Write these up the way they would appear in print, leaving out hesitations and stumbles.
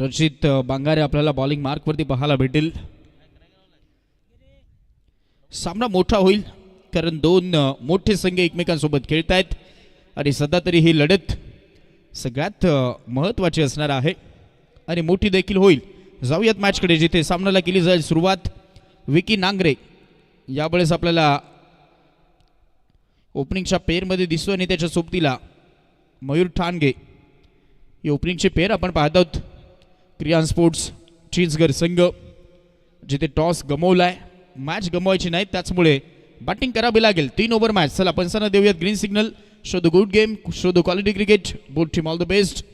रचित बांगारे आपल्याला bowling mark वरती पाहायला भेटेल. सामना मोठा होईल कारण दोन मोठे संघ एकमेकांसोबत खेळत आहेत आणि सध्या तरी ही लढत सगळ्यात महत्त्वाची असणार आहे आणि मोठी देखील होईल. जाऊयात मॅचकडे जिथे सामन्याला केली जाईल सुरुवात. विकी नांगरे यावेळेस आपल्याला ओपनिंगच्या पेअरमध्ये दिसतो आणि त्याच्या सोबतीला मयूर ठाणगे ही ओपनिंगचे पेअर आपण पाहत आहोत. क्रियान स्पोर्ट्स चीजगर संघ जिथे टॉस गमावलाय, मॅच गमवायची नाही त्याचमुळे बॅटिंग करावी लागेल. 3 ओव्हर मॅच. चला पंचांना देऊयात green signal. Show the good game, show the quality cricket. Both team all the best.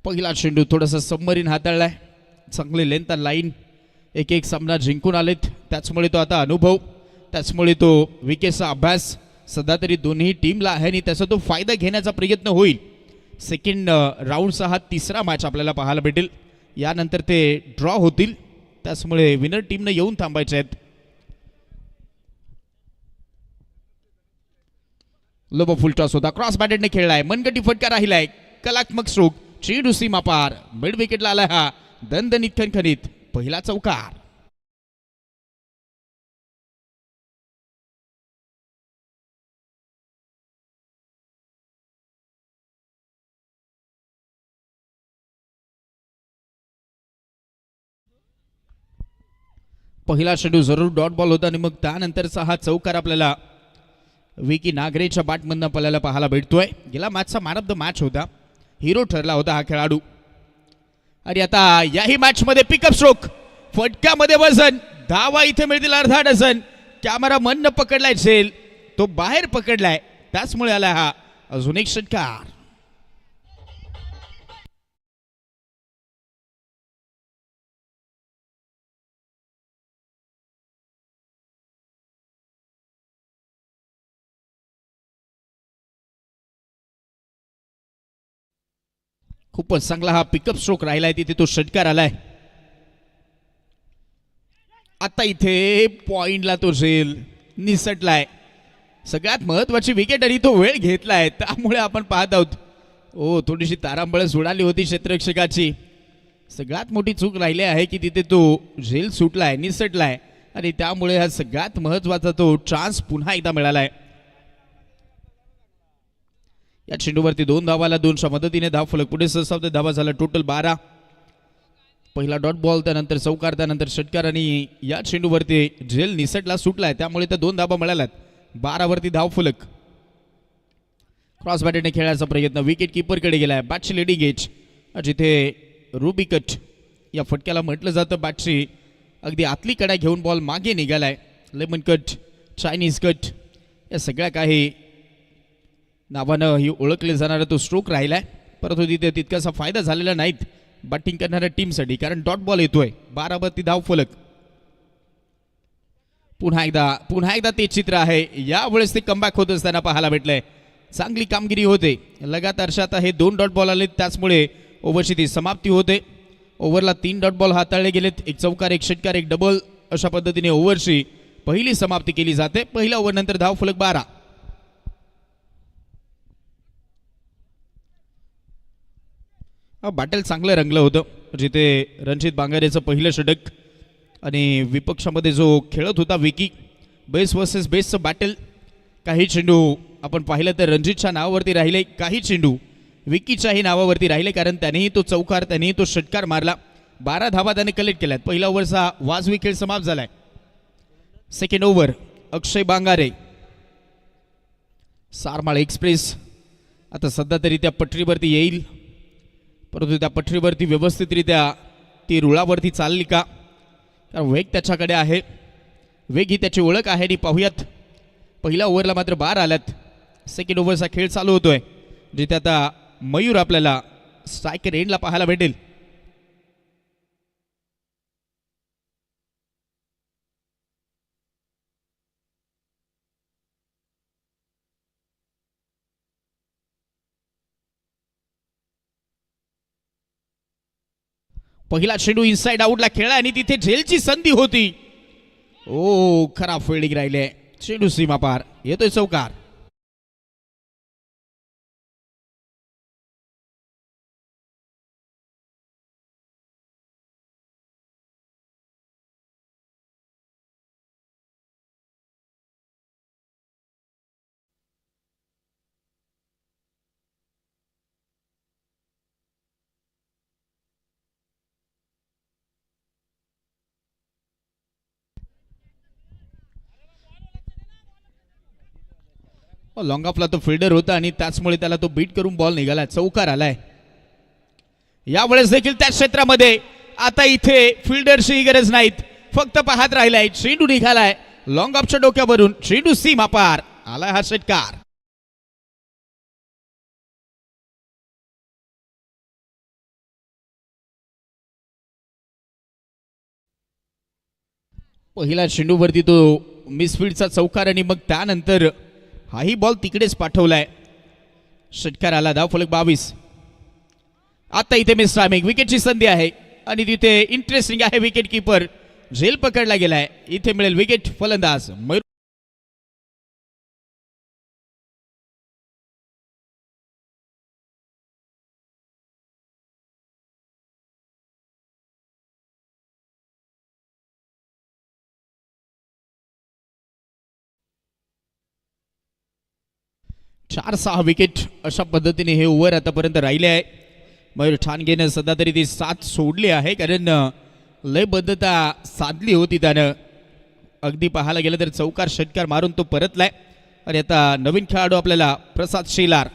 पहिला चेंडू थोडासा सबमरीन हाताळलाय. चांगले लेंथ लाईन एक एक सामना जिंकून आलेत त्याचमुळे तो आता अनुभव, त्याचमुळे तो विकेटचा अभ्यास सध्या तरी दोन्ही टीमला आहे आणि त्याचा तो फायदा घेण्याचा प्रयत्न होईल. सेकंड राऊंडचा हा तिसरा मॅच आपल्याला पाहायला भेटेल. यानंतर ते ड्रॉ होतील त्याचमुळे विनर टीमने येऊन थांबायचे आहेत. लोबो फुल टॉस होता, क्रॉस बॅटेडने खेळलाय, मनगटी फटका राहिलाय, कलात्मक स्ट्रोक, चेंडू सीमा पार, मिड विकेटला आलाय हा दणदणीत खणखणीत पहिला चौकार. पहिला चेंडू जरूर डॉट बॉल होता आणि मग त्यानंतरचा हा चौकार आपल्याला विकी नागरेच्या बॅटमधनं आपल्याला पाहायला भेटतोय. गेला मॅचचा मॅन ऑफ द मॅच होता, हिरो ठरला होता हा खेळाडू. आणि आता याही मॅच मध्ये पिकअप स्ट्रोक, फटक्यामध्ये वजन, धावा इथे मिळतील अर्धा डझन. कॅमेरा मन न पकडलाय झेल, तो बाहेर पकडलाय त्याचमुळे आला हा अजून एक षटकार. खूपच चांगला हा पिकअप स्ट्रोक राहिलाय, तिथे तो षटकार आलाय. आता इथे पॉइंटला तो झेल निसटलाय. सगळ्यात महत्वाची विकेट आणि तो वेळ घेतलाय त्यामुळे आपण पाहत आहोत. ओ थोडीशी तारांबळ सुडाली होती क्षेत्ररक्षकाची. सगळ्यात मोठी चूक राहिली आहे की तिथे तो झेल सुटलाय, निसटलाय आणि त्यामुळे हा सगळ्यात महत्वाचा तो चान्स पुन्हा एकदा मिळालाय. या चेंडूवरती 2 धावाला 2च्या मदतीने धाव फलक पुढे सहसावते. धावा झाला टोटल 12. पहिला डॉट बॉल, त्यानंतर चौकार, त्यानंतर षटकार आणि या चेंडूवरती झेल निसटला, सुटलाय त्यामुळे त्या 2 धावा मिळाल्यात. 12 वरती धाव फलक. क्रॉस बॅटेने खेळायचा प्रयत्न विकेट किपरकडे गेलाय. बॅटची लेडी गेज जिथे रुबी कट या फटक्याला म्हटलं जातं. बॅटची अगदी आतली कडा घेऊन बॉल मागे निघालाय. लेमन कट, चायनीज कट या सगळ्या काही नावानं ही ओळखले जाणारा तो स्ट्रोक राहिलाय, परंतु तिथे तितकासा फायदा झालेला नाहीत बॅटिंग करणाऱ्या टीमसाठी कारण डॉट बॉल येतोय. 12 वरती धाव फलक. पुन्हा एकदा ते चित्र आहे. यावेळेस ते कमबॅक होत असताना पाहायला भेटलंय. चांगली कामगिरी होते लगातारच्या. आता हे 2 डॉट बॉल आले त्याचमुळे ओव्हरची ती समाप्ती होते. ओव्हरला 3 डॉट बॉल हाताळले गेलेत. एक चौकार, एक षटकार, एक डबल अशा पद्धतीने ओव्हरची पहिली समाप्ती केली जाते. पहिल्या ओव्हर नंतर धाव फलक 12. बॅटल चांगलं रंगलं होतं जिथे रणजित बांगारेचं पहिलं षटक आणि विपक्षामध्ये जो खेळत होता विकी, बेस वर्सेस बेसचं बॅटल. काही चेंडू आपण पाहिलं तर रणजितच्या नावावरती राहिले, काही चेंडू विकीच्याही नावावरती राहिले कारण त्यानेही तो चौकार, त्यानेही तो षटकार मारला. 12 धावा त्याने कलेक्ट केल्यात. पहिला ओव्हरचा वाजवी खेळ समाप्त झालाय. सेकंड ओव्हर अक्षय बांगारे, सारमाळ एक्सप्रेस आता सध्या तरी त्या पटरीवरती येईल, परंतु त्या पटरीवरती व्यवस्थितरित्या ती रुळावरती चालली का, कारण वेग त्याच्याकडे आहे, वेग ही त्याची ओळख आहे. आणि पाहूयात पहिल्या ओव्हरला मात्र 12 आल्यात. सेकंड ओव्हरचा खेळ चालू होतोय जिथे आता मयूर आपल्याला स्ट्रायकर एंडला पाहायला भेटेल. पहिला चेंडू इनसाइड आउटला खेळला आणि तिथे झेलची संधी होती. ओ खराब फिल्डिंग राहिले. चेंडू सीमा पार, येतोय चौकार. लॉंग ऑफला तो फिल्डर होता आणि त्याचमुळे त्याला तो बीट करून बॉल निघाला, चौकार आलाय. यावेळेस देखील त्या क्षेत्रामध्ये आता इथे फिल्डरची गरज नाहीत, फक्त पाहत राहिलाय. चेंडू निघालाय लॉंग ऑफच्या डोक्यावरून, चेंडू सीमा पार, आलाय हा षटकार. पहिला चेंडूवरती तो मिसफील्डचा चौकार आणि मग त्यानंतर हाही बॉल तिकडेच पाठवलाय. षटकार आला, धाव फलक 22. आता इथे मिस टायमिंग, विकेटची संधी आहे आणि तिथे इंटरेस्टिंग आहे, विकेट किपर झेल पकडला गेलाय. इथे मिळेल विकेट फलंदाज मयूर. चार 6 विकेट अशा पद्धतीने हे ओव्हर आतापर्यंत राहिले आहे. मयूर ठाणगेनं सध्या तरी ती साथ सोडली आहे, कारण लयबद्धता साधली होती त्यानं. अगदी पाहायला गेलं तर चौकार षटकार मारून तो परतलाय. आणि आता नवीन खेळाडू आपल्याला प्रसाद शेलार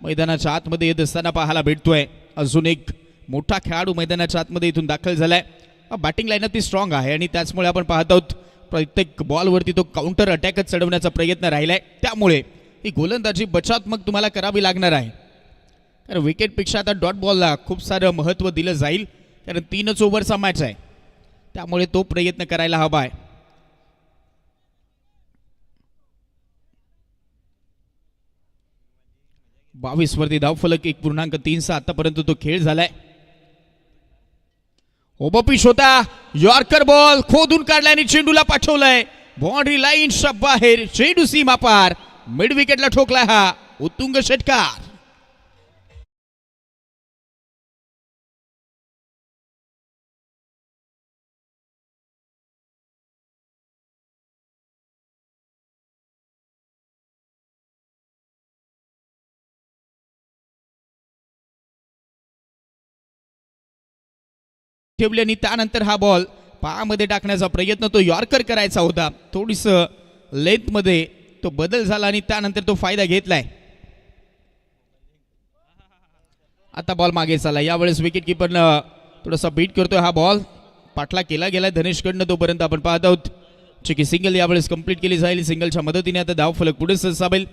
मैदानाच्या आतमध्ये येत असताना पाहायला भेटतोय. अजून एक मोठा खेळाडू मैदानाच्या आतमध्ये इथून दाखल झालाय. बॅटिंग लाईनअप ती स्ट्रॉंग आहे आणि त्याचमुळे आपण पाहत आहोत प्रत्येक बॉलवरती तो काउंटर अटॅकच चढवण्याचा प्रयत्न राहिलाय. त्यामुळे ही गोलंदाजी बचावात्मक तुम्हाला करावी लागणार आहे, कारण विकेटपेक्षा आता डॉट बॉलला खूप सारं महत्त्व दिलं जाईल, कारण 3च ओव्हरचा मॅच आहे. त्यामुळे तो प्रयत्न करायला हवा आहे. बावीस वरती धावफलक 1.36 आतापर्यंत तो खेळ झालाय. ओबपिश होता, यॉर्कर बॉल खोदून काढलाय आणि चेंडूला पाठवलाय बाउंड्री लाईनच्या बाहेर, चेंडू सीमा पार, मिड विकेटला ठोकलाय हा उत्तुंग षटकार. ठेवले आणि त्यानंतर हा बॉल पायामध्ये टाकण्याचा प्रयत्न तो यॉर्कर करायचा होता, थोडीस लेंथ मध्ये तो बदल झाला आणि त्यानंतर तो फायदा घेतलाय. आता बॉल मागे चालला, यावेळेस विकेट किपरनं थोडासा बीट करतोय. हा बॉल पाठला केला गेला धनेशकडनं, तोपर्यंत आपण पाहत आहोत चिकी सिंगल यावेळेस कंप्लीट केली जाईल. सिंगलच्या मदतीने आता धाव फलक पुढे सरसावेल.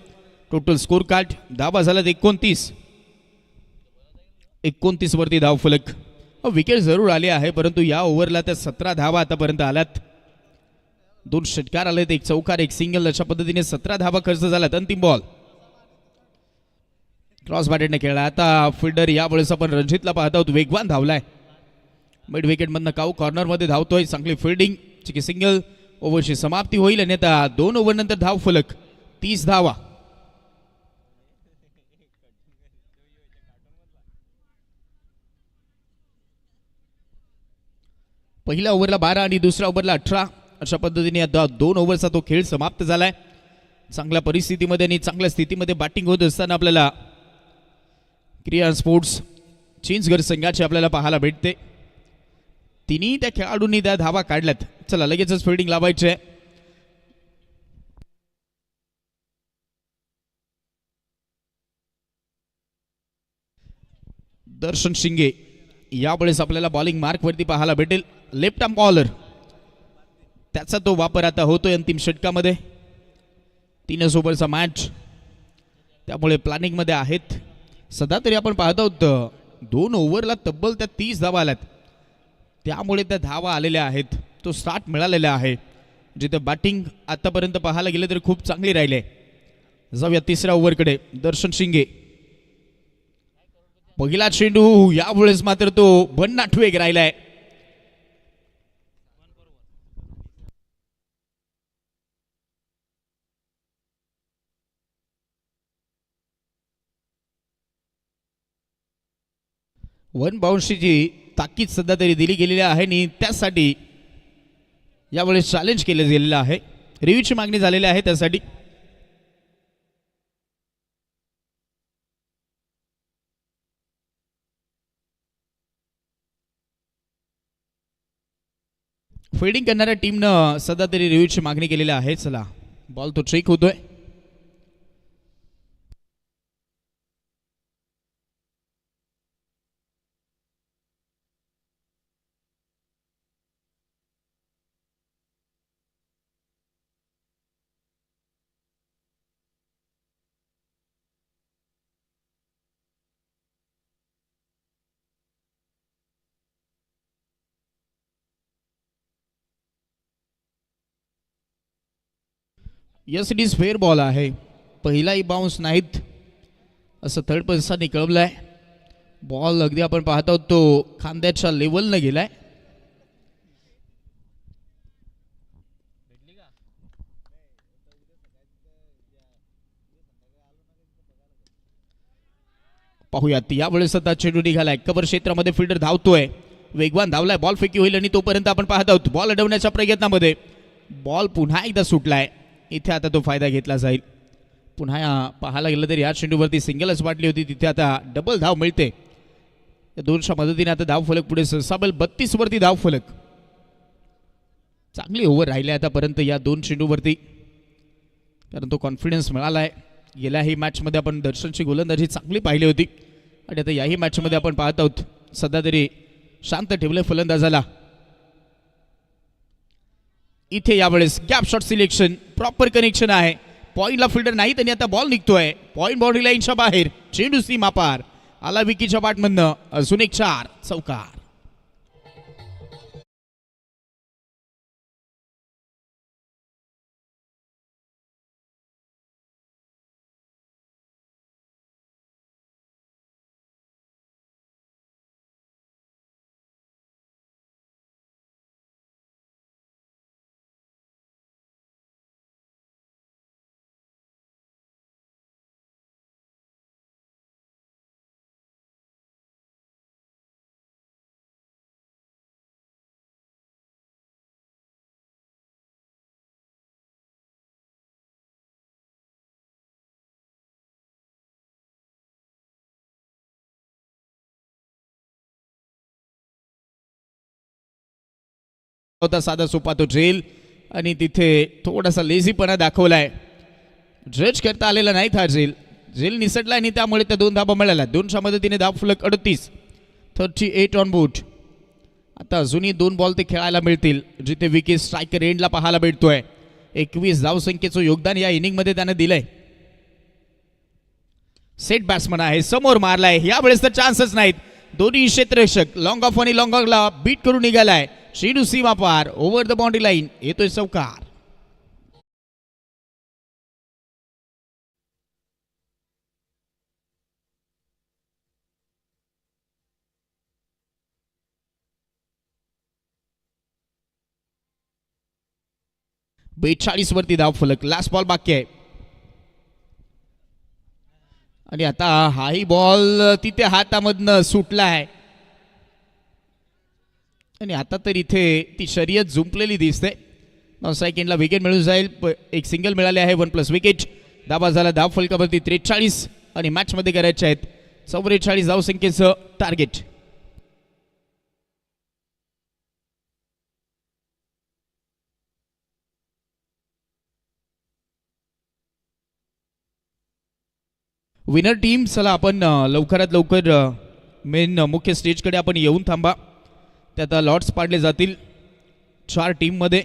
टोटल स्कोर कार्ड धावा झाल्यात 29 वरती धाव फलक. विकेट जरूर आले आहे, परंतु या ओव्हरला त्या 17 धावा आतापर्यंत आल्यात. 2 षटकार आलेत, 1 चौकार 1 सिंगल, अशा पद्धतीने 17 धावा खर्च झाल्यात. अंतिम बॉल क्रॉस बॅटेडने खेळला. आता फिल्डर यावेळेस आपण रणजितला पाहत आहोत, वेगवान धावलाय. मिड विकेट मधनं काऊ कॉर्नर मध्ये धावतोय, चांगली फिल्डिंग, चिकी सिंगल. ओव्हरची समाप्ती होईल आणि आता 2 ओव्हर नंतर धाव फलक 30 धावा. पहिल्या ओव्हरला 12 आणि दुसऱ्या ओव्हरला 18, अशा पद्धतीने आता 2 ओव्हरचा तो खेळ समाप्त झालाय. चांगल्या परिस्थितीमध्ये आणि चांगल्या स्थितीमध्ये बॅटिंग होत असताना आपल्याला क्रिया स्पोर्ट्स चिंचगड संघाची आपल्याला पाहायला भेटते. तिन्ही त्या खेळाडूंनी त्या धावा काढल्यात. चला लगेचच फिल्डिंग लावायची आहे. दर्शन शिंगे यावेळेस आपल्याला बॉलिंग मार्क वरती पाहायला भेटेल. लेफ्ट आर्म बॉलर, त्याचा तो वापर आता होतोय अंतिम षटकामध्ये. 3 ओव्हरचा मॅच, त्यामुळे प्लॅनिंग मध्ये आहेत. सध्या तरी आपण पाहत आहोत 2 ओव्हरला तब्बल त्या 30 धावा आल्यात, त्यामुळे त्या धावा आलेल्या आहेत, तो स्टार्ट मिळालेला आहे. जिथे बॅटिंग आतापर्यंत पाहायला गेले तर खूप चांगली राहिले. जाऊया तिसऱ्या ओव्हरकडे. दर्शन शिंगे, पहिला चेंडू, यावेळेस मात्र तो भन्नाट वेग राहिलाय. वन बाउन्सची ताकीद सध्या तरी दिली गेलेली आहे आणि त्यासाठी यावेळेस चॅलेंज केलं गेलेलं आहे. रिव्ह्यूची मागणी झालेली आहे त्यासाठी. फिल्डिंग करणाऱ्या टीमनं सध्या तरी रिव्ह्यूची मागणी केलेली आहे. चला बॉल तो चेक होतोय. Yes it is fair ball आहे. पहिलाही बाउन्स नाहीत असं थर्ड पर्सनने कळवलंय. बॉल अगदी आपण पाहत आहोत तो खांद्याच्या लेवलनं गेलाय. पाहूयात यावेळेस आता चेंडू निघालाय. कव्हर क्षेत्रामध्ये फिल्डर धावतोय. वेगवान धावलाय. बॉल फेकी होईल आणि तोपर्यंत आपण पाहत आहोत बॉल अडवण्याच्या प्रयत्नामध्ये बॉल पुन्हा एकदा सुटलाय. इथे आता तो फायदा घेतला जाईल. पुन्हा पाहायला गेलं तर या चेंडूवरती सिंगलच वाटली होती. तिथे आता डबल धाव मिळते. या दोनच्या मदतीने आता धाव फलक पुढे सरसावेल. 32 वरती धाव फलक. चांगली ओव्हर राहिली आतापर्यंत या दोन चेंडूवरती, कारण तो कॉन्फिडन्स मिळालाय. गेल्याही मॅचमध्ये आपण दर्शनची गोलंदाजी चांगली पाहिली होती आणि आता याही मॅचमध्ये आपण पाहत आहोत सध्या तरी शांत ठेवले फलंदाजाला. इथे यावेळेस gap shot selection, proper connection आहे. पॉइंटला फिल्डर नाही आणि आता बॉल निघतोय पॉइंट बाउंड्री लाईनच्या बाहेर. चेंडू सीमा पार आला विकीच्या पाठमधनं. अजून एक 4 चौकार. होता साधा सोपा तो झेल आणि तिथे थोडासा लेझीपणा दाखवलाय. जज करता आलेला नाही था झेल निसटला आणि त्यामुळे त्या 2 धाबा मिळाल्या. 2च्या मदतीने धाव फलक 38. 38 ऑन बोर्ड. आता अजूनही 2 बॉल ते खेळायला मिळतील जिथे विकेट स्ट्रायकर एंडला पाहायला भेटतोय. 21 धावसंख्येचं योगदान या इनिंगमध्ये त्याने दिलंय. सेट बॅट्समन आहे, समोर मारलाय. यावेळेस तर चान्सच नाहीत. दोन्ही क्षेत्ररक्षक लॉंग ऑफ आणि लॉंग ऑफला बीट करून निघालाय. चेंडू सीमा पार ओव्हर द बाउंड्री लाईन. येतोय चौकार. बेचाळीस वरती धाव फलक. लास्ट बॉल बाकी आहे आणि आता हाही बॉल तिथे हातामधनं सुटला आहे आणि आता तर इथे ती शर्यत जुंपलेली दिसते. 9 सेकंडला विकेट मिळून जाईल. एक सिंगल मिळाले आहे. 1+ विकेट. धावा झाला धाव फलकावरती 43 आणि मॅचमध्ये करायचे आहेत 44 धावसंख्येचं टार्गेट. विनर टीम चला आपण लवकरात लवकर मेन मुख्य स्टेजकडे आपण येऊन थांबा. त्यात लॉट्स पाडले जातील 4 टीममध्ये.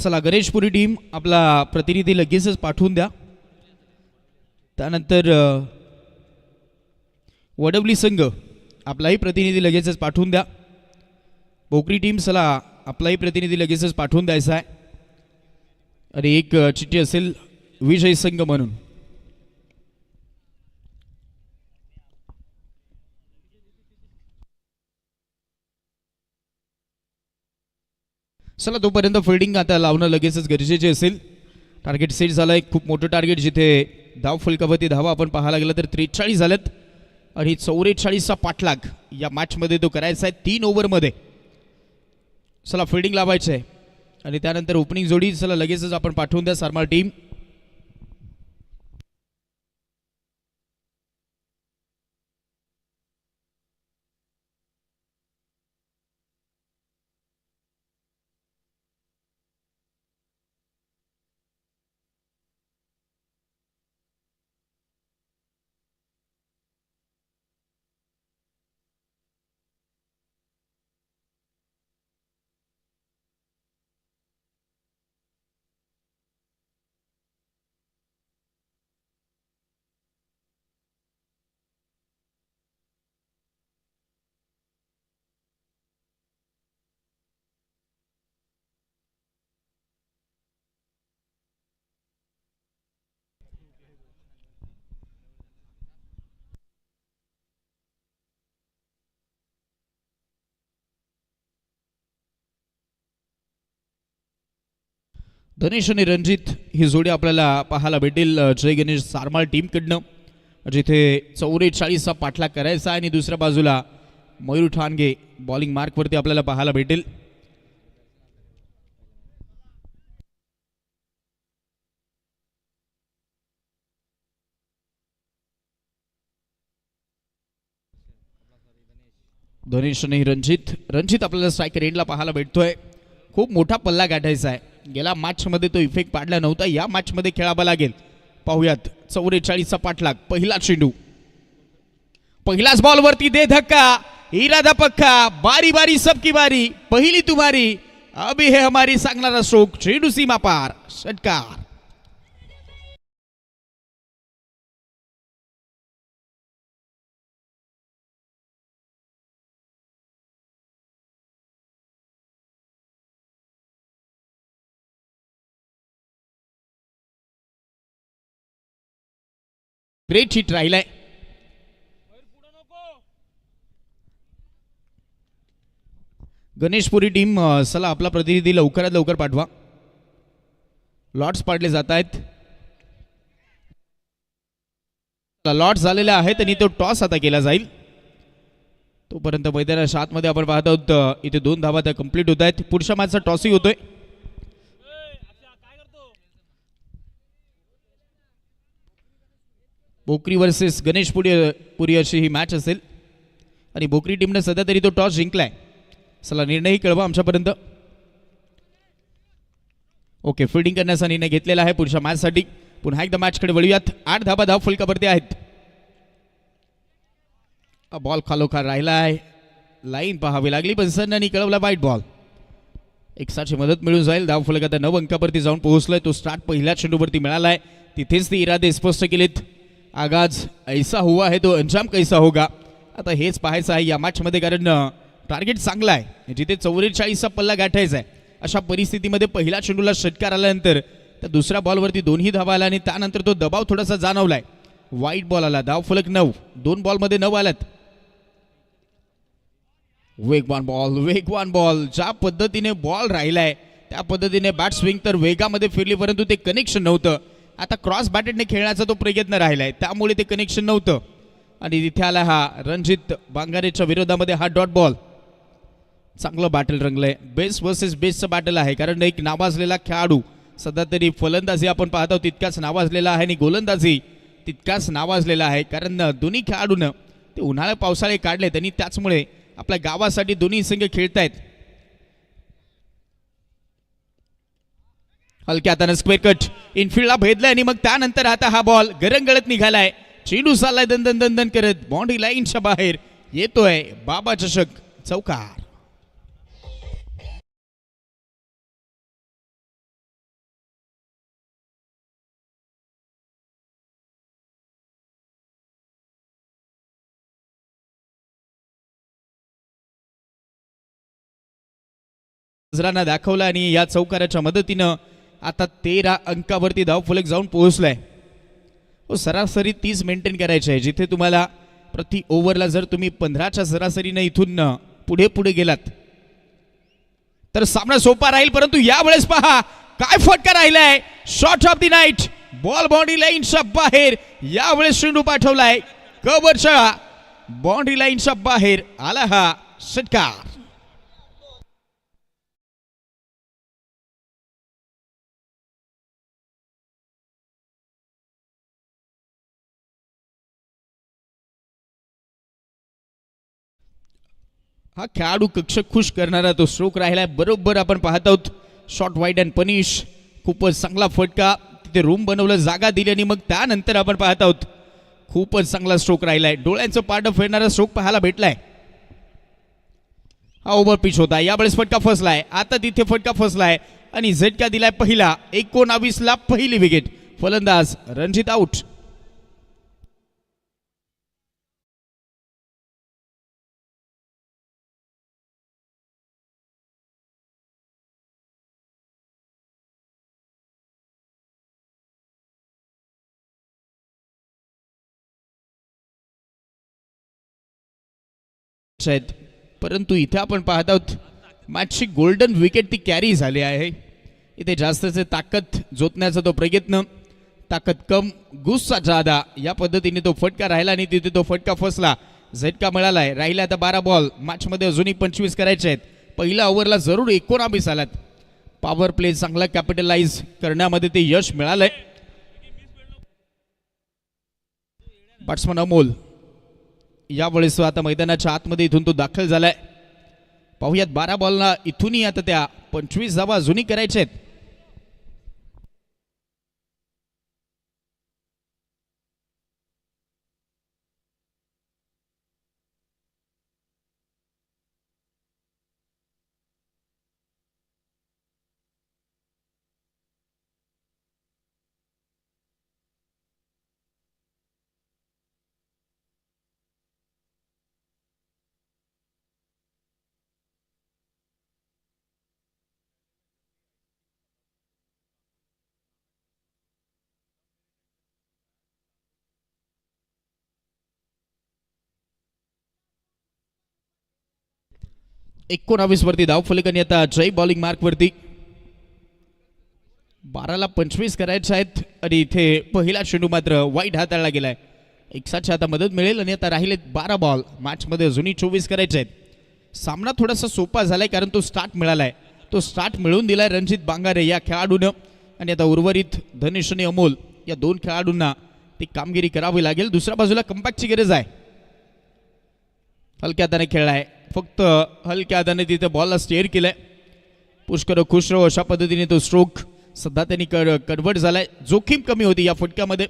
चला गणेशपुरी टीम आपला प्रतिनिधी लगेचच पाठवून द्या. त्यानंतर वडवली संघ आपलाही प्रतिनिधी लगेचच पाठवून द्या. भोकरी टीम चला आपलाही प्रतिनिधी लगेचच पाठवून द्यायचा आहे आणि एक चिठ्ठी असेल विजय संघ म्हणून. चला तोपर्यंत फिल्डिंग आता लावणं लगेचच गरजेचे असेल. टार्गेट सेट झालंय, खूप मोठं टार्गेट, जिथे धाव फलकावरती धावा आपण पाहायला गेलं तर 43 झालेत आणि 44चा पाठलाग या मॅचमध्ये तो करायचा आहे 3 ओव्हरमध्ये. चला फिल्डिंग लावायचं आहे आणि त्यानंतर ओपनिंग जोडी चला लगेचच आपण पाठवून द्या सरमाळ टीम. धनेश आणि रणजित ही जोडी आपल्याला पाहायला भेटेल जय गणेश सारमाळ टीमकडनं, जिथे 44चा पाठलाग करायचा आणि दुसऱ्या बाजूला मयूर ठाणगे बॉलिंग मार्कवरती आपल्याला पाहायला भेटेल. धनेश आणि रणजित आपल्याला स्ट्रायकर एंडला पाहायला भेटतोय. खूप मोठा पल्ला गाठायचा आहे, गेल्या मॅचमध्ये तो इफेक्ट पाडला नव्हता, या मॅचमध्ये खेळावा लागेल. पाहूयात 44चा पाठलाग, पहिला चेंडू, पहिलाच बॉलवरती दे धक्का, इरादा पक्का, बारी बारी सबकी बारी, पहिली तुम्हारी, अभी है हमारी सांगणारा स्ट्रोक, चेंडू सीमा पार, षटकार. ग्रेट हिट राहिलाय. गणेशपुरी टीम चला आपला प्रतिनिधी लवकरात लवकर पाठवा. लॉट्स पाडले जात आहेत, लॉट्स झालेले आहेत आणि तो टॉस आता केला जाईल. तोपर्यंत मैदानाच्या आतमध्ये आपण पाहत आहोत इथे 2 धावा त्या कंप्लीट होत आहेत. पुढच्या मॅचचा टॉसही होतोय. बोकरी वर्सेस गणेशपुरी अशी ही मॅच असेल आणि बोकरी टीमने सध्या तरी तो टॉस जिंकलाय. चला निर्णयही कळवा आमच्यापर्यंत. ओके, फिल्डिंग करण्याचा निर्णय घेतलेला आहे पुढच्या मॅचसाठी. पुन्हा एकदा मॅचकडे वळूयात. 8 धावा धाव फलकावरती आहेत. बॉल खालोखाल राहिला आहे, लाईन पाहावी लागली पण सन्नानी कळवला वाईट बॉल. एक्साची मदत मिळून जाईल. धाव फलक आता 9 अंकावरती जाऊन पोहोचलाय. तो स्टार्ट पहिल्या चेंडूवरती मिळालाय, तिथेच ते इरादे स्पष्ट केलेत. आगाज ऐसा हुआ है तो अंजाम कैसा होगा, आता हेच पाहायचं आहे या मॅचमध्ये, कारण टार्गेट चांगला आहे, जिथे 44चा पल्ला गाठायचा आहे. अशा परिस्थितीमध्ये पहिल्या चेंडूला षटकार आल्यानंतर त्या दुसऱ्या बॉलवरती 2ही धावा आल्या आणि त्यानंतर तो दबाव थोडासा जाणवलाय. वाईट बॉल आला. धाव फलक 9, 2 बॉलमध्ये 9 आल्यात. वेगवान बॉल, ज्या पद्धतीने बॉल राहिलाय त्या पद्धतीने बॅट स्विंग तर वेगामध्ये फिरली, परंतु ते कनेक्शन नव्हतं. आता क्रॉस बॅटेडने खेळण्याचा तो प्रयत्न राहिलाय, त्यामुळे ते कनेक्शन नव्हतं आणि तिथे आला हा रणजित बांगारेच्या विरोधामध्ये हा डॉट बॉल. चांगलं बॅटल रंगलंय, बेस्ट वर्सेस बेस्टचं बॅटल आहे, कारण एक नावाजलेला खेळाडू सध्या तरी फलंदाजी आपण पाहतो तितकाच नावाजलेला आहे आणि गोलंदाजी तितकाच नावाजलेला आहे, कारण दोन्ही खेळाडूनं ते उन्हाळ्या पावसाळे काढले त्यांनी, त्याचमुळे आपल्या गावासाठी दोन्ही संघ खेळतायत. हलक्या हाताने स्क्वेअर कट इनफिल्डला भेदलाय आणि मग त्यानंतर आता हा बॉल गरंगळत निघालाय. चेंडू चाललाय दन दन दन करत, बाउंड्री लाईनच्या बाहेर येतोय. बाबा चषक चौकार. दाखवला आणि या चौकाराच्या मदतीनं आता 13 अंकावरती धाव फलक जाऊन पोहोचलाय. सरासरी 30 मेंटेन करायचे आहे, जिथे तुम्हाला प्रति ओव्हरला जर तुम्ही 15च्या सरासरीने इथून पुढे गेलात तर सामना सोपा राहील, परंतु यावेळेस पहा काय फटका राहिलाय. Shot of the night, ball boundary लाईनच्या बाहेर. यावेळेस चेंडू पाठवलाय कव्हरच्या बाउंड्री लाईनच्या बाहेर आला हा षटकार. हा खेळाडू कक्ष खुश करणारा तो स्ट्रोक राहिलाय. बरोबर आपण पाहत आहोत शॉट वाईड अँड पनिश. खूपच चांगला फटका, तिथे रूम बनवलं, जागा दिली आणि मग त्यानंतर आपण पाहत आहोत खूपच चांगला स्ट्रोक राहिलाय. डोळ्यांचं पारडं फेडणारा स्ट्रोक पाहायला भेटलाय. हा ओव्हर पिच होता, यावेळेस फटका फसलाय. आता तिथे फटका फसलाय आणि झटका दिलाय पहिला. 19 ला पहिली विकेट. फलंदाज रणजित आउट. परंतु इथे आपण पाहत आहोत मॅचची गोल्डन विकेट ती कॅरी झाली आहे. इथे जास्तचे ताकद जोतण्याचा तो प्रयत्न, ताकद कम गुस्सा जादा, या पद्धतीने तो फटका राहिला आणि तिथे तो फटका फसला. झटका मिळालाय. राहिला आता 12 बॉल. मॅचमध्ये अजूनही 25 करायचे आहेत. पहिल्या ओव्हरला जरूर 19 आलात. पॉवर प्ले चांगला कॅपिटलाइज करण्यामध्ये ते यश मिळालंय. बॅट्समन अमोल यावेळेस आता मैदानाच्या आतमध्ये इथून तो दाखल झालाय. पाहुयात 12 बॉलला इथूनही आता त्या 25 धावा अजूनही करायच्या आहेत. एकोणावीस वरती धाव फलकाने आता जय बॉलिंग मार्क वरती. 12ला 25 करायचे आहेत आणि इथे पहिला चेंडू मात्र वाईट हाताळला गेलाय. 61ची आता मदत मिळेल आणि आता राहिले 12 बॉल. मॅचमध्ये अजूनही 24 करायचे आहेत. सामना थोडासा सोपा झालाय कारण तो स्टार्ट मिळालाय. तो स्टार्ट मिळवून दिलाय रणजित बांगारे या खेळाडूनं आणि आता उर्वरित धनेश आणि अमोल या दोन खेळाडूंना ती कामगिरी करावी लागेल. दुसऱ्या बाजूला कमबॅकची गरज आहे. हलक्या हाताने खेळलाय, फक्त हलक्या हाताने तिथे बॉलला स्टेअर केलंय. पुष्कर खुश राहो अशा पद्धतीने तो स्ट्रोक सध्या त्यांनी कन्वर्ट झालाय. जोखीम कमी होती या फटक्यामध्ये.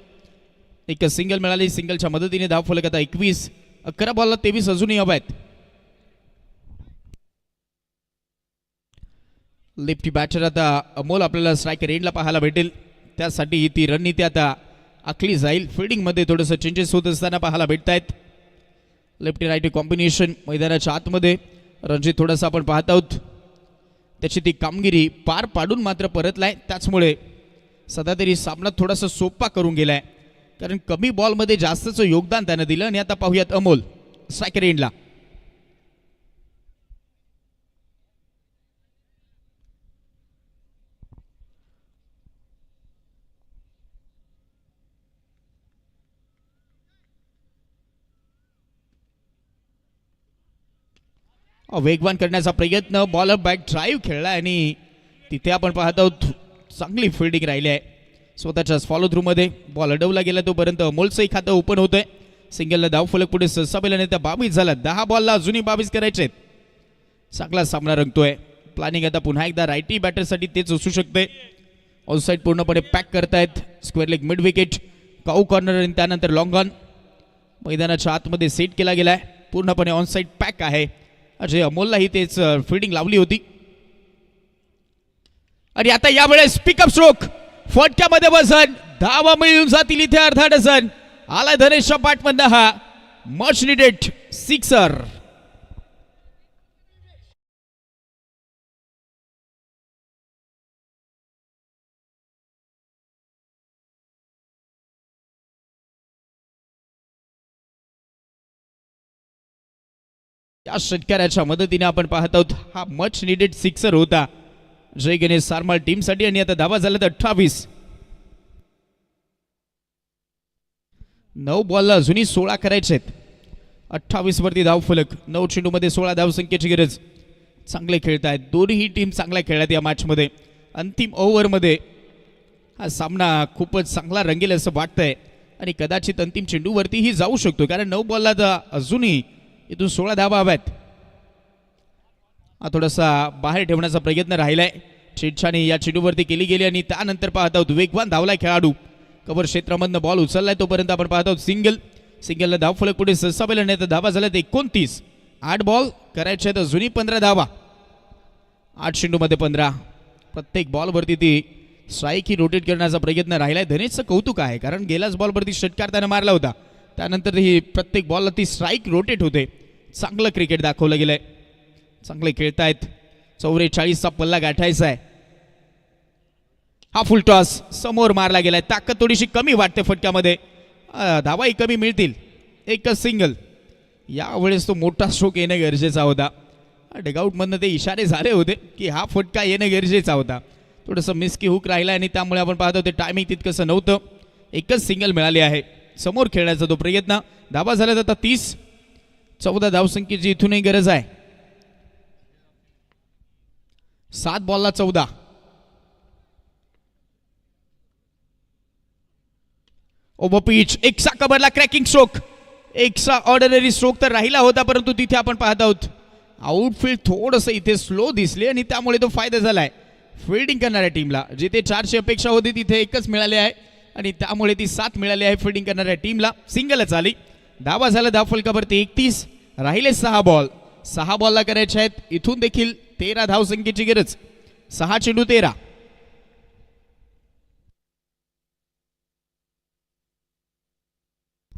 एक सिंगल मिळाली. सिंगलच्या मदतीने धाव फलक आता 21. 11 बॉलला 23 अजूनही हवा आहेत. लेफ्टी बॅटर आता अमोल आपल्याला स्ट्रायकर एंडला पाहायला भेटेल. त्यासाठी ती रणनीती आता आखली जाईल. फिल्डिंगमध्ये थोडंसं चेंजेस होत असताना पाहायला भेटत आहेत. लेफ्टी राईटी कॉम्बिनेशन मैदानाच्या आतमध्ये रणजित थोडासा आपण पाहत आहोत त्याची ती कामगिरी पार पाडून मात्र परतलाय. त्याचमुळे सध्या तरी सामना थोडासा सोपा करून गेलाय कारण कमी बॉलमध्ये जास्तचं योगदान त्यानं दिलं. आणि आता पाहूयात अमोल स्ट्रायकर एंडला. वेगवान करण्याचा प्रयत्न, बॉलर बॅक ड्राईव्ह खेळला आणि तिथे आपण पाहत आहोत चांगली फिल्डिंग राहिली आहे. स्वतःच्याच फॉलो थ्रू मध्ये बॉल अडवला गेला तोपर्यंत अमोलचंही खातं ओपन होतंय. सिंगलला धाव फलक पुढे ससाबेल त्या 22 झाला. 10 बॉलला अजूनही 22 करायचे आहेत. चांगला सामना रंगतोय. प्लॅनिंग आता पुन्हा एकदा रायटी बॅटरसाठी तेच असू शकते. ऑनसाईड पूर्णपणे पॅक करतायत. स्क्वेअर लेग मिड विकेट, काऊ कॉर्नर आणि त्यानंतर लॉंग ऑन. मैदानाच्या आतमध्ये सेट केला गेलाय. पूर्णपणे ऑनसाईड पॅक आहे. अजय अमोललाही तेच फिल्डिंग लावली होती. आणि आता यावेळेस पिकअप स्ट्रोक, फटक्यामध्ये वजन, धावा मिळून जातील इथे अर्धा डझन. आलाय धनेशच्या पाठमधनं हा मच निडेड सिक्सर. त्या षटकाराच्या मदतीने आपण पाहत आहोत हा मच निडेड सिक्सर होता जय गणेश सारमाळ टीमसाठी. आणि आता धावा झाल्यात 28. 9 बॉलला अजूनही 16 करायचे आहेत. 28 वरती धाव फलक. 9 चेंडूमध्ये 16 धावसंख्येची गरज. चांगले खेळत आहेत दोन्ही टीम, चांगल्या खेळतात या मॅचमध्ये. अंतिम ओव्हरमध्ये हा सामना खूपच चांगला रंगेल असं वाटतंय आणि कदाचित अंतिम चेंडूवरतीही जाऊ शकतो, कारण 9 बॉलला तर अजूनही इथून 16 धावा हव्यात. हा थोडासा बाहेर ठेवण्याचा प्रयत्न राहिलाय. छेडछाणी या चेंडूवरती केली गेली आणि त्यानंतर पाहत आहोत वेगवान धावलाय खेळाडू. कव्हर क्षेत्रामधनं बॉल उचललाय तोपर्यंत आपण पाहत आहोत सिंगलला धाव फलक पुढे ससावेल आणि आता धावा झाल्यात 29. 8 बॉल करायचे आहेत अजूनही 15 धावा. 8 चेंडूमध्ये 15. प्रत्येक बॉलवरती ती स्ट्राईक ही रोटेट करण्याचा प्रयत्न राहिलाय. धनेशचं कौतुक आहे, कारण गेल्याच बॉलवरती षटकार त्यानं मारला होता, त्यानंतर ही प्रत्येक बॉलला ती स्ट्राईक रोटेट होते. चांगलं क्रिकेट दाखवलं गेलंय, चांगले खेळतायत. 44चा पल्ला गाठायचा आहे. हा फुल टॉस समोर मारला गेलाय. ताकद थोडीशी कमी वाटते फटक्यामध्ये, धावाही कमी मिळतील. एकच सिंगल. यावेळेस तो मोठा स्ट्रोक येणं गरजेचा होता. डगआउटमधनं ते इशारे झाले होते की हा फटका येणं गरजेचा होता. थोडंसं मिस्की हुक राहिला आणि त्यामुळे आपण पाहतो ते टायमिंग तितकंसं नव्हतं. एकच सिंगल मिळाली आहे. समोर खेळण्याचा तो प्रयत्न. धावा झाल्यात आता 30. 14 धावसंख्येची इथूनही गरज आहे. 7 बॉलला 14. Over pitch. एकसा कव्हरला क्रॅकिंग स्ट्रोक. एकसा ऑर्डिनरी स्ट्रोक तर राहिला होता, परंतु तिथे आपण पाहत आहोत आउटफील्ड थोडंसं इथे स्लो दिसले आणि त्यामुळे तो फायदा झालाय फिल्डिंग करणाऱ्या टीमला. जिथे 4ची अपेक्षा होती तिथे एकच मिळाले आहे आणि त्यामुळे ती 7 मिळाली आहे फिल्डिंग करणाऱ्या टीमला. सिंगलच आली. धावा झाला धाव फलकावरती 31. राहिले 6 बॉल. 6 बॉलला करायचे आहेत. इथून देखील 13 धावसंख्येची गरज. 6 चेंडू 13.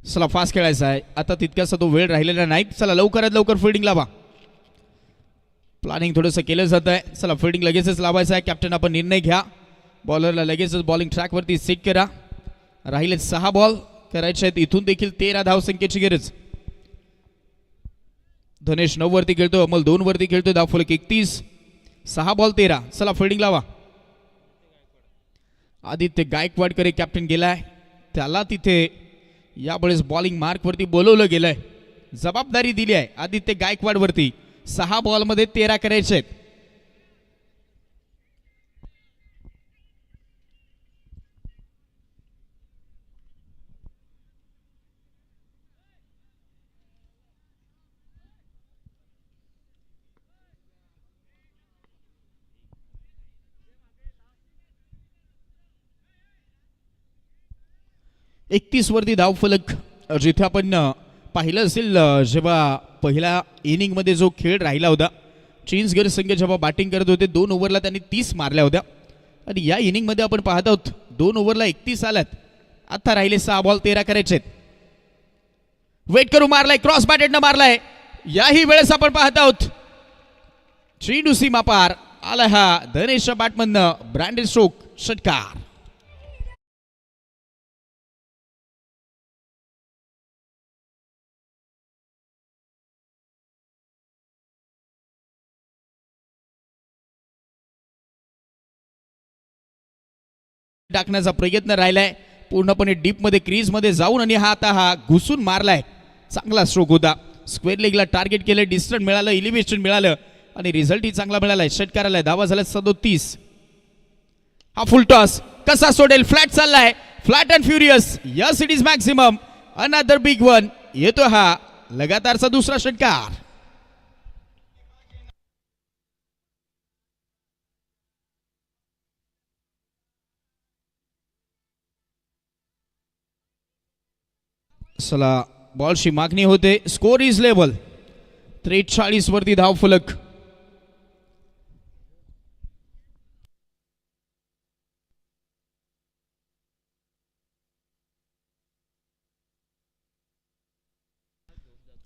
चला फास्ट खेळायचा आहे आता. तितकासा तो वेळ राहिलेला नाही. चला लवकरात लवकर फिल्डिंग लावा. प्लॅनिंग थोडंसं केलं जात आहे. चला फिल्डिंग लगेचच लावायचं आहे. कॅप्टन आपण निर्णय घ्या. बॉलरला लगेचच बॉलिंग ट्रॅकवरती सेट करा. राहिले 6 बॉल करायचे आहेत. इथून देखील 13 धावसंख्येची गरज. धनेश 9 वरती खेळतो, अमल 2 वरती खेळतो. धाव फलक 31. 6 बॉल 13. चला फिल्डिंग लावा. आदित्य गायकवाडकडे कॅप्टन गेलाय. त्याला तिथे यावेळेस बॉलिंग मार्कवरती बोलवलं गेलंय. जबाबदारी दिली आहे आदित्य गायकवाडवरती. 6 बॉलमध्ये 13 करायचे आहेत. एकतीस वरती धाव फलक. जिथे आपण पाहिलं असेल जेव्हा पहिल्या इनिंगमध्ये जो खेळ राहिला होता, चिंचगड संघ जेव्हा बॅटिंग करत होते 2 ओव्हरला त्यांनी 30 मारल्या होत्या आणि या इनिंगमध्ये आपण पाहत आहोत 2 ओव्हरला 31 आल्यात. आता राहिले 6 बॉल 13 करायचे आहेत. वेट करू मारलाय, क्रॉस बॅटेडनं मारलाय. याही वेळेस आपण पाहत आहोत चेंडू सीमा पार आला. हा धनेशच्या बॅटमधनं ब्रँडेड स्ट्रोक, षटकार. टाकण्याचा प्रयत्न राहिलाय. पूर्णपणे डीपमध्ये क्रीजमध्ये जाऊन आणि हा घुसून मारलाय. चांगला स्ट्रोक होता. स्क्वेअर लेगला टार्गेट केलं, डिस्टन्स मिळालं, इलिव्हेशन मिळालं आणि रिझल्टही चांगला मिळालाय. षटकाराला धावा झाल्या 37. हा फुल टॉस कसा सोडेल. फ्लॅट चाललाय, flat and furious. Yes it is maximum. Another big one. येतो हा लगातारचा दुसरा षटकार. चला बॉलची मागणी होते. Score is level. 43 वरती धाव फलक.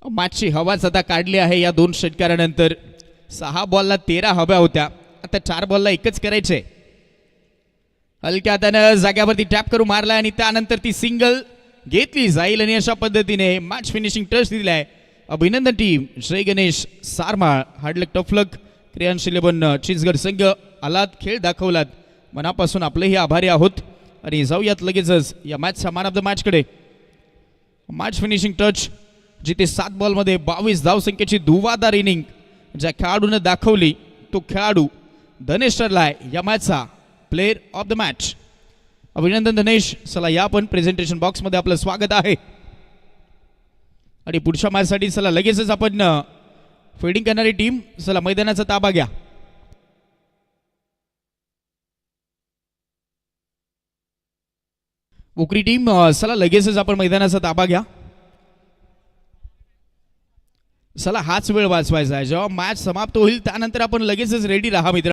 मॅचची हवाच आता काढली आहे या 2 षटकारानंतर. 6 बॉलला 13 हव्या होत्या, आता 4 बॉलला एकच करायचे. हलक्या हातानं जाग्यावरती टॅप करून मारला आणि त्यानंतर ती सिंगल घेतली जाईल आणि अशा पद्धतीने मॅच फिनिशिंग टच दिलाय. अभिनंदन टीम. श्री गणेश सारमाळ, हार्डलक टफलक, क्रियांशील 11 चिंचगड संघ आलात, खेळ दाखवलात, मनापासून आपलेही आभारी आहोत. आणि जाऊयात लगेचच या मॅचचा मॅन ऑफ द मॅचकडे. मॅच फिनिशिंग टच, जिथे 7 बॉलमध्ये 22 धावसंख्येची धुवाधार इनिंग ज्या खेळाडूने दाखवली, तो खेळाडू धनेश ठरलाय या मॅचचा प्लेअर ऑफ द मॅच. अभिनंदन धनेश. चला या पण प्रेझेंटेशन बॉक्समध्ये आपलं स्वागत आहे. आणि पुढच्या मॅचसाठी चला लगेचच आपण फिल्डिंग करणारी टीम चला मैदानाचा ताबा घ्या. उकरी टीम चला लगेचच आपण मैदानाचा ताबा घ्या. चला हाच वेळ वाचवायचा आहे. जेव्हा मॅच समाप्त होईल त्यानंतर आपण लगेचच रेडी राहा मित्र.